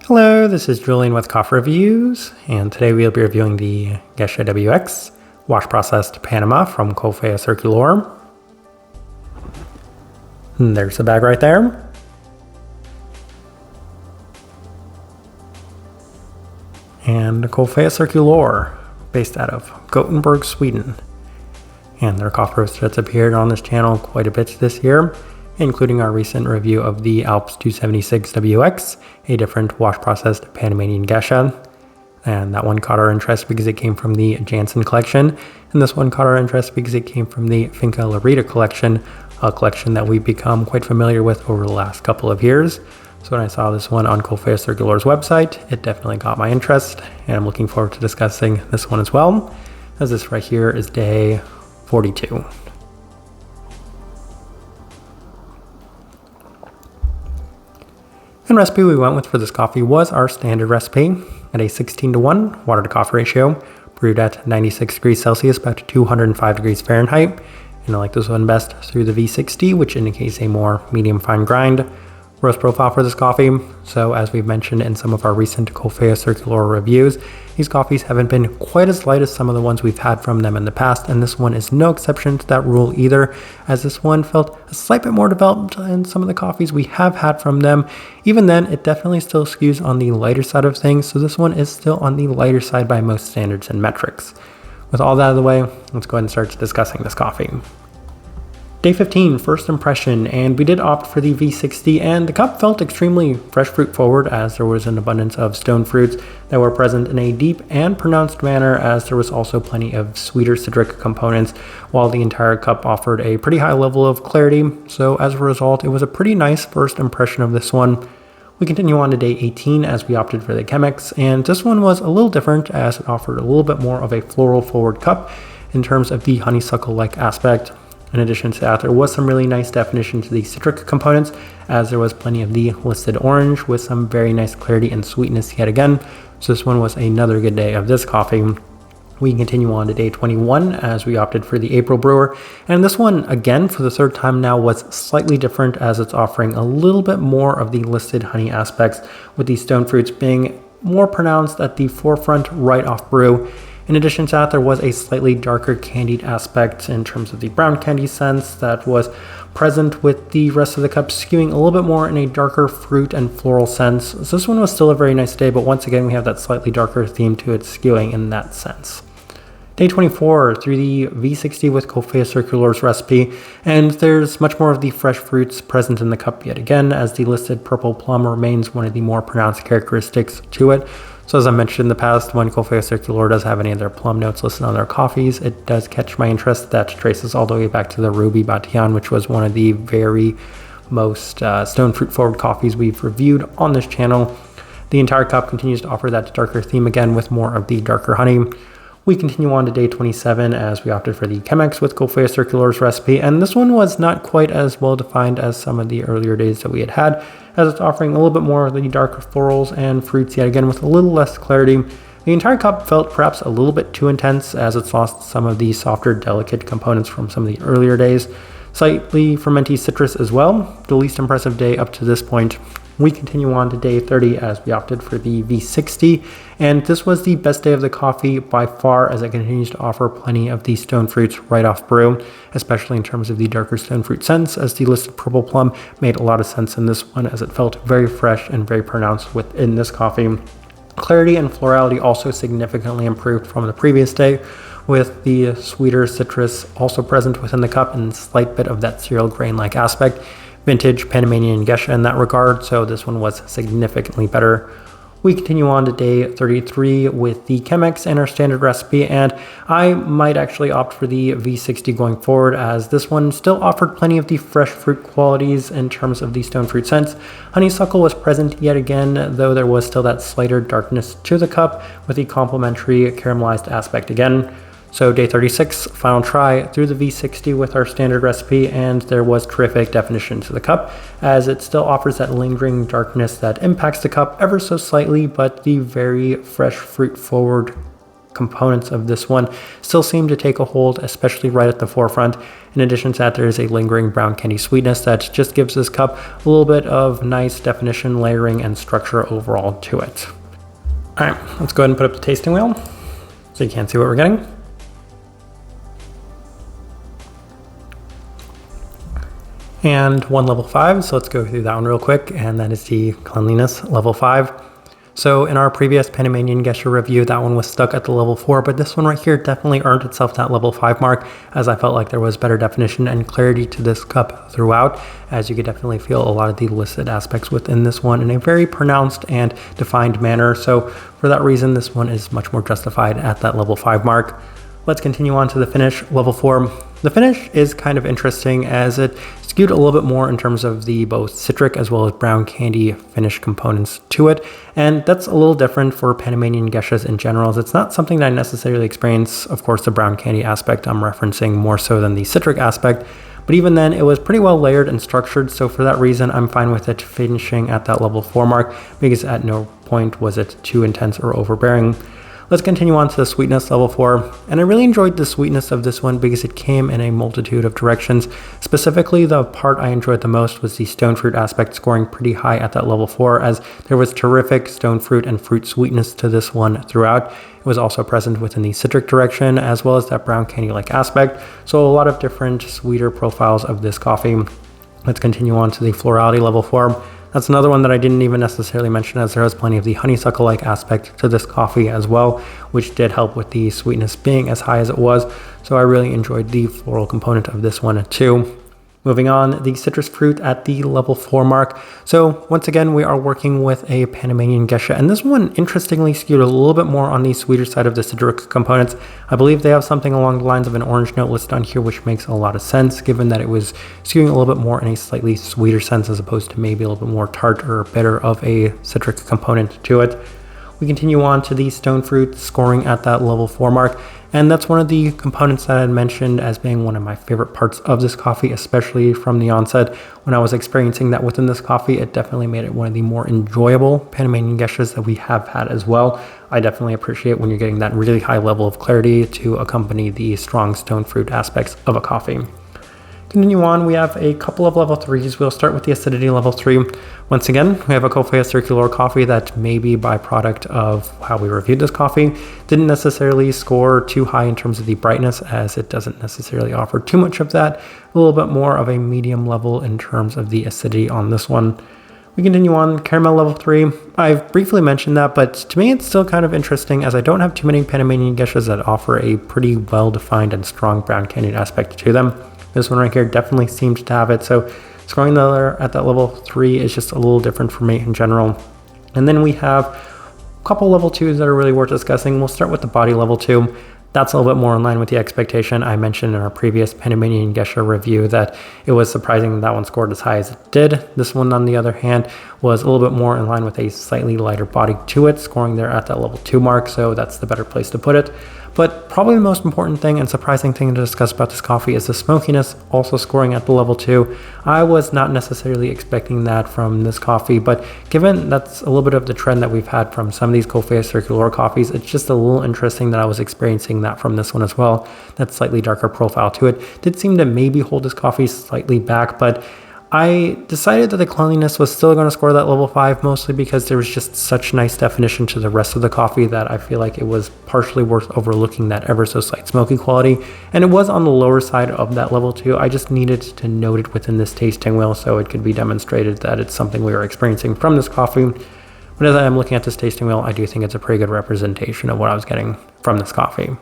Hello, this is Julian with Coffea Reviews, and today we'll be reviewing the Geisha WX wash processed Panama from Coffea Circulor. And there's the bag right there. And Coffea Circulor, based out of Gothenburg, Sweden. And their coffee roast has appeared on this channel quite a bit this year, including our recent review of the Alps 276 WX, a different wash processed Panamanian Geisha. And that one caught our interest because it came from the Janssen collection, and this one caught our interest because it came from the Finca Larita collection, a collection that we've become quite familiar with over the last couple of years. So when I saw this one on Coffea Circulor's website, it definitely got my interest, and I'm looking forward to discussing this one as well, as this right here is day 42. And recipe we went with for this coffee was our standard recipe at a 16:1 water to coffee ratio, brewed at 96 degrees Celsius, about 205 degrees Fahrenheit. And I like this one best through the V60, which indicates a more medium fine grind roast profile for this coffee. So as we've mentioned in some of our recent Coffea Circulor reviews, these coffees haven't been quite as light as some of the ones we've had from them in the past, and this one is no exception to that rule either, as this one felt a slight bit more developed than some of the coffees we have had from them. Even then, it definitely still skews on the lighter side of things, so this one is still on the lighter side by most standards and metrics. With all that out of the way, let's go ahead and start discussing this coffee. Day 15, first impression, and we did opt for the V60, and the cup felt extremely fresh fruit forward, as there was an abundance of stone fruits that were present in a deep and pronounced manner, as there was also plenty of sweeter citric components, while the entire cup offered a pretty high level of clarity. So as a result, it was a pretty nice first impression of this one. We continue on to day 18 as we opted for the Chemex, and this one was a little different as it offered a little bit more of a floral forward cup in terms of the honeysuckle-like aspect. In addition to that, there was some really nice definition to the citric components, as there was plenty of the listed orange with some very nice clarity and sweetness yet again. So this one was another good day of this coffee. We continue on to day 21 as we opted for the April brewer, and this one again for the third time now was slightly different, as it's offering a little bit more of the listed honey aspects, with the stone fruits being more pronounced at the forefront right off brew. In addition to that, there was a slightly darker candied aspect in terms of the brown candy sense that was present, with the rest of the cup skewing a little bit more in a darker fruit and floral sense. So this one was still a very nice day, but once again we have that slightly darker theme to it, skewing in that sense. Day 24 through the V60 with Coffea Circulor's recipe, and there's much more of the fresh fruits present in the cup yet again, as the listed purple plum remains one of the more pronounced characteristics to it. So as I mentioned in the past, when Coffea Circulor does have any of their plum notes listed on their coffees, it does catch my interest. That traces all the way back to the Ruby Batian, which was one of the very most stone fruit forward coffees we've reviewed on this channel. The entire cup continues to offer that darker theme again, with more of the darker honey. We continue on to day 27 as we opted for the Chemex with Coffea Circulor's recipe, and this one was not quite as well defined as some of the earlier days that we had had, as it's offering a little bit more of the darker florals and fruits yet again with a little less clarity. The entire cup felt perhaps a little bit too intense, as it's lost some of the softer, delicate components from some of the earlier days. Slightly fermenty citrus as well, the least impressive day up to this point. We continue on to day 30 as we opted for the V60, and this was the best day of the coffee by far, as it continues to offer plenty of the stone fruits right off brew, especially in terms of the darker stone fruit sense, as the listed purple plum made a lot of sense in this one, as it felt very fresh and very pronounced within this coffee. Clarity and florality also significantly improved from the previous day, with the sweeter citrus also present within the cup and a slight bit of that cereal grain-like aspect. Vintage Panamanian Geisha in that regard, so this one was significantly better. We continue on to day 33 with the Chemex and our standard recipe, and I might actually opt for the V60 going forward, as this one still offered plenty of the fresh fruit qualities in terms of the stone fruit sense. Honeysuckle was present yet again, though there was still that slighter darkness to the cup, with the complementary caramelized aspect again. So day 36, final try through the V60 with our standard recipe, and there was terrific definition to the cup, as it still offers that lingering darkness that impacts the cup ever so slightly, but the very fresh fruit forward components of this one still seem to take a hold, especially right at the forefront. In addition to that, there is a lingering brown candy sweetness that just gives this cup a little bit of nice definition, layering, and structure overall to it. All right, let's go ahead and put up the tasting wheel so you can see what we're getting. And one level 5, so let's go through that one real quick, and that is the cleanliness level 5. So in our previous Panama Geisha review, that one was stuck at the level 4, but this one right here definitely earned itself that level 5 mark, as I felt like there was better definition and clarity to this cup throughout, as you could definitely feel a lot of the listed aspects within this one in a very pronounced and defined manner. So for that reason, this one is much more justified at that level 5 mark. Let's continue on to the finish, level 4. The finish is kind of interesting as it skewed a little bit more in terms of the both citric as well as brown candy finish components to it. And that's a little different for Panamanian geishas in general. It's not something that I necessarily experience. Of course, the brown candy aspect I'm referencing more so than the citric aspect. But even then, it was pretty well layered and structured. So for that reason, I'm fine with it finishing at that level 4 mark because at no point was it too intense or overbearing. Let's continue on to the sweetness level 4, and I really enjoyed the sweetness of this one because it came in a multitude of directions. Specifically, the part I enjoyed the most was the stone fruit aspect, scoring pretty high at that level 4, as there was terrific stone fruit and fruit sweetness to this one throughout. It was also present within the citric direction as well as that brown candy-like aspect, so a lot of different sweeter profiles of this coffee. Let's continue on to the florality level 4. That's another one that I didn't even necessarily mention, as there was plenty of the honeysuckle-like aspect to this coffee as well, which did help with the sweetness being as high as it was. So I really enjoyed the floral component of this one too. Moving on, the citrus fruit at the level 4 mark. So once again, we are working with a Panamanian Geisha, and this one interestingly skewed a little bit more on the sweeter side of the citric components. I believe they have something along the lines of an orange note listed on here, which makes a lot of sense given that it was skewing a little bit more in a slightly sweeter sense as opposed to maybe a little bit more tart or bitter of a citric component to it. We continue on to the stone fruit, scoring at that level 4 mark. And that's one of the components that I had mentioned as being one of my favorite parts of this coffee, especially from the onset. When I was experiencing that within this coffee, it definitely made it one of the more enjoyable Panamanian Geishas that we have had as well. I definitely appreciate when you're getting that really high level of clarity to accompany the strong stone fruit aspects of a coffee. Continue on, we have a couple of level 3s. We'll start with the acidity level 3. Once again, we have a Coffea Circulor coffee that may be byproduct of how we reviewed this coffee. Didn't necessarily score too high in terms of the brightness, as it doesn't necessarily offer too much of that. A little bit more of a medium level in terms of the acidity on this one. We continue on, caramel level 3. I've briefly mentioned that, but to me it's still kind of interesting as I don't have too many Panamanian Geishas that offer a pretty well-defined and strong brown candy aspect to them. This one right here definitely seems to have it, so scoring there at that level 3 is just a little different for me in general. And then we have a couple level 2s that are really worth discussing. We'll start with the body level 2. That's a little bit more in line with the expectation. I mentioned in our previous Panamanian Geisha review that it was surprising that one scored as high as it did. This one, on the other hand, was a little bit more in line with a slightly lighter body to it, scoring there at that level 2 mark, so that's the better place to put it. But probably the most important thing and surprising thing to discuss about this coffee is the smokiness, also scoring at the level 2. I was not necessarily expecting that from this coffee, but given that's a little bit of the trend that we've had from some of these Coffea Circulor coffees, it's just a little interesting that I was experiencing that from this one as well. That slightly darker profile to it did seem to maybe hold this coffee slightly back, but I decided that the cleanliness was still going to score that level 5, mostly because there was just such nice definition to the rest of the coffee that I feel like it was partially worth overlooking that ever so slight smoky quality. And it was on the lower side of that level 2. I just needed to note it within this tasting wheel so it could be demonstrated that it's something we were experiencing from this coffee. But as I am looking at this tasting wheel, I do think it's a pretty good representation of what I was getting from this coffee.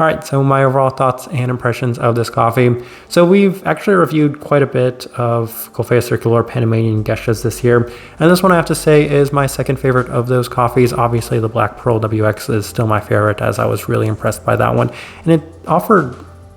All right, so my overall thoughts and impressions of this coffee. So we've actually reviewed quite a bit of Coffea Circulor Panamanian Geishas this year. And this one I have to say is my second favorite of those coffees. Obviously the Black Pearl WX is still my favorite, as I was really impressed by that one. And it offered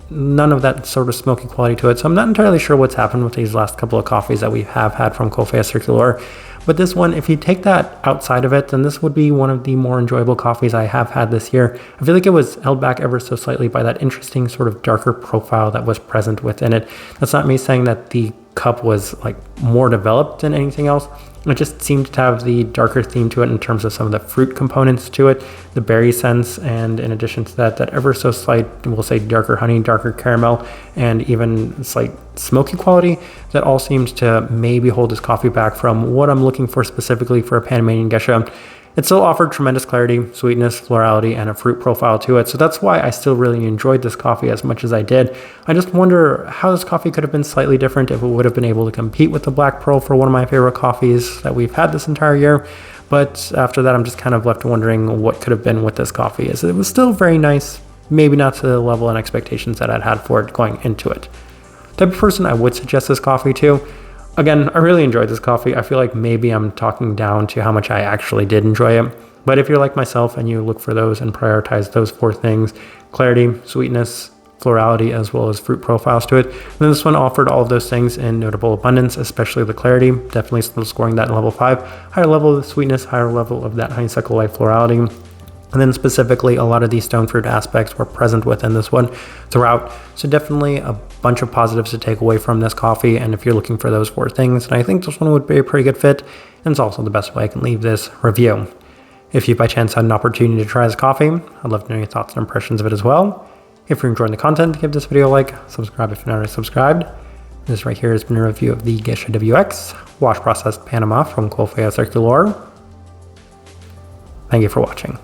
none of that sort of smoky quality to it. So I'm not entirely sure what's happened with these last couple of coffees that we have had from Coffea Circulor. But this one, if you take that outside of it, then this would be one of the more enjoyable coffees I have had this year. I feel like it was held back ever so slightly by that interesting sort of darker profile that was present within it. That's not me saying that the cup was like more developed than anything else. It just seemed to have the darker theme to it in terms of some of the fruit components to it, the berry scents, and in addition to that, that ever so slight, we'll say darker honey, darker caramel, and even slight smoky quality that all seems to maybe hold this coffee back from what I'm looking for specifically for a Panamanian Geisha. It still offered tremendous clarity, sweetness, florality, and a fruit profile to it, so that's why I still really enjoyed this coffee as much as I did. I just wonder how this coffee could have been slightly different if it would have been able to compete with the Black Pearl for one of my favorite coffees that we've had this entire year. But after that, I'm just kind of left wondering what could have been with this coffee. It was still very nice, maybe not to the level and expectations that I'd had for it going into it. The type of person I would suggest this coffee to. Again, I really enjoyed this coffee. I feel like maybe I'm talking down to how much I actually did enjoy it. But if you're like myself and you look for those and prioritize those 4 things, clarity, sweetness, florality, as well as fruit profiles to it, then this one offered all of those things in notable abundance, especially the clarity. Definitely still scoring that in level 5. Higher level of sweetness, higher level of that honeysuckle light florality. And then specifically, a lot of these stone fruit aspects were present within this one throughout. So definitely a bunch of positives to take away from this coffee. And if you're looking for those 4 things, then I think this one would be a pretty good fit. And it's also the best way I can leave this review. If you by chance had an opportunity to try this coffee, I'd love to know your thoughts and impressions of it as well. If you're enjoying the content, give this video a like, subscribe if you're not already subscribed. This right here has been a review of the Geisha WX, wash processed Panama from Coffea Circulor. Thank you for watching.